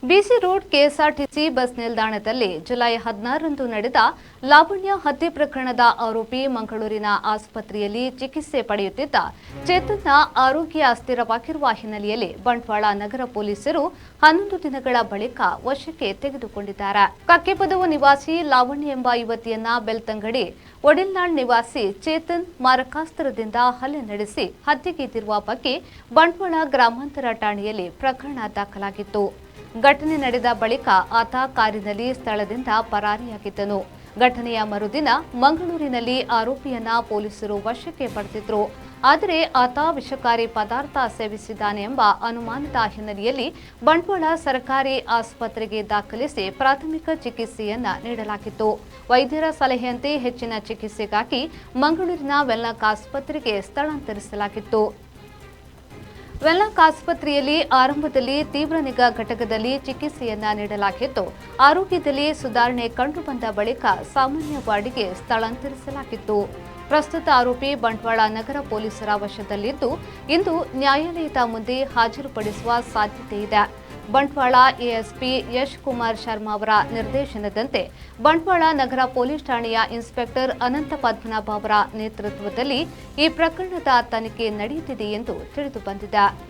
ಬಿಸಿ road KSRTC bus ನಿಲ್ದಾಣದಲ್ಲಿ July 16ರಂದು ನಡೆದ ಲಾವಣ್ಯ ಹತ್ಯೆ ಪ್ರಕರಣದ ಆರೋಪಿ ಮಂಗಳೂರಿನ ಆಸ್ಪತ್ರೆಯಲ್ಲಿ ಚಿಕಿತ್ಸೆ ಪಡೆಯುತ್ತಿದ್ದ ಚೇತನ್ನ ಆರೋಗ್ಯ ಅಸ್ಥಿರವಾಗಿರುವ ಹಿನ್ನೆಲೆಯಲ್ಲಿ ಬಂಟ್ವಾಳ ನಗರ ಪೊಲೀಸರು 11 ದಿನಗಳ ಬಳಿಕ ವಶಕ್ಕೆ ತೆಗೆದುಕೊಂಡಿದ್ದಾರೆ. ಕಕ್ಕೆಪದವು ನಿವಾಸಿ ಲಾವಣ್ಯ ಎಂಬ ಯುವತಿಯನ್ನ ಬೆಳ್ತಂಗಡಿ ಒಡಿಲ್ನಾಳ್ ನಿವಾಸಿ ಚೇತನ್ ಮಾರಕಾಸ್ತ್ರದಿಂದ ಹಲ್ಲೆ ನಡೆಸಿ ಹತ್ಯೆಗೈದಿರುವ ಬಗ್ಗೆ ಬಂಟ್ವಾಳ ಗ್ರಾಮಾಂತರ ಠಾಣೆಯಲ್ಲಿ ಪ್ರಕರಣ ದಾಖಲಾಗಿತ್ತು. ಘಟನೆ ನಡೆದ ಬಳಿಕ ಆತ ಕಾರಿನಲ್ಲಿ ಸ್ಥಳದಿಂದ ಪರಾರಿಯಾಗಿದ್ದನು. ಘಟನೆಯ ಮರುದಿನ ಮಂಗಳೂರಿನಲ್ಲಿ ಆರೋಪಿಯನ್ನ ಪೊಲೀಸರು ವಶಕ್ಕೆ ಪಡೆದಿದ್ರು. ಆದರೆ ಆತ ವಿಷಕಾರಿ ಪದಾರ್ಥ ಸೇವಿಸಿದ್ದಾನೆ ಎಂಬ ಅನುಮಾನದ ಹಿನ್ನೆಲೆಯಲ್ಲಿ ಬಂಟ್ವಾಳ ಸರ್ಕಾರಿ ಆಸ್ಪತ್ರೆಗೆ ದಾಖಲಿಸಿ ಪ್ರಾಥಮಿಕ ಚಿಕಿತ್ಸೆಯನ್ನ ನೀಡಲಾಗಿತ್ತು. ವೈದ್ಯರ ಸಲಹೆಯಂತೆ ಹೆಚ್ಚಿನ ಚಿಕಿತ್ಸೆಗಾಗಿ ಮಂಗಳೂರಿನ ವೆನ್ಲಾಕ್ ಆಸ್ಪತ್ರೆಗೆ ಸ್ಥಳಾಂತರಿಸಲಾಗಿತ್ತು. ವೆನ್ಲಾಕ್ ಆಸ್ಪತ್ರೆಯಲ್ಲಿ ಆರಂಭದಲ್ಲಿ ತೀವ್ರ ನಿಗಾ ಘಟಕದಲ್ಲಿ ಚಿಕಿತ್ಸೆಯನ್ನ ನೀಡಲಾಗಿದ್ದು, ಆರೋಗ್ಯದಲ್ಲಿ ಸುಧಾರಣೆ ಕಂಡುಬಂದ ಬಳಿಕ ಸಾಮಾನ್ಯ ವಾರ್ಡ್ಗೆ ಸ್ಥಳಾಂತರಿಸಲಾಗಿತ್ತು. ಪ್ರಸ್ತುತ ಆರೋಪಿ ಬಂಟ್ವಾಳ ನಗರ ಪೊಲೀಸರ ವಶದಲ್ಲಿದ್ದು, ಇಂದು ನ್ಯಾಯಾಲಯದ ಮುಂದೆ ಹಾಜರುಪಡಿಸುವ ಸಾಧ್ಯತೆ ಇದೆ. ಬಂಟ್ವಾಳ ಎಎಸ್ಪಿ ಯಶ್ ಕುಮಾರ್ ಶರ್ಮಾ ಅವರ ನಿರ್ದೇಶನದಂತೆ ಬಂಟ್ವಾಳ ನಗರ ಪೊಲೀಸ್ ಠಾಣೆಯ ಇನ್ಸ್ಪೆಕ್ಟರ್ ಅನಂತ ಪದ್ಮನಾಭ ಅವರ ನೇತೃತ್ವದಲ್ಲಿ ಈ ಪ್ರಕರಣದ ತನಿಖೆ ನಡೆಯುತ್ತಿದೆ ಎಂದು ತಿಳಿದುಬಂದಿದೆ.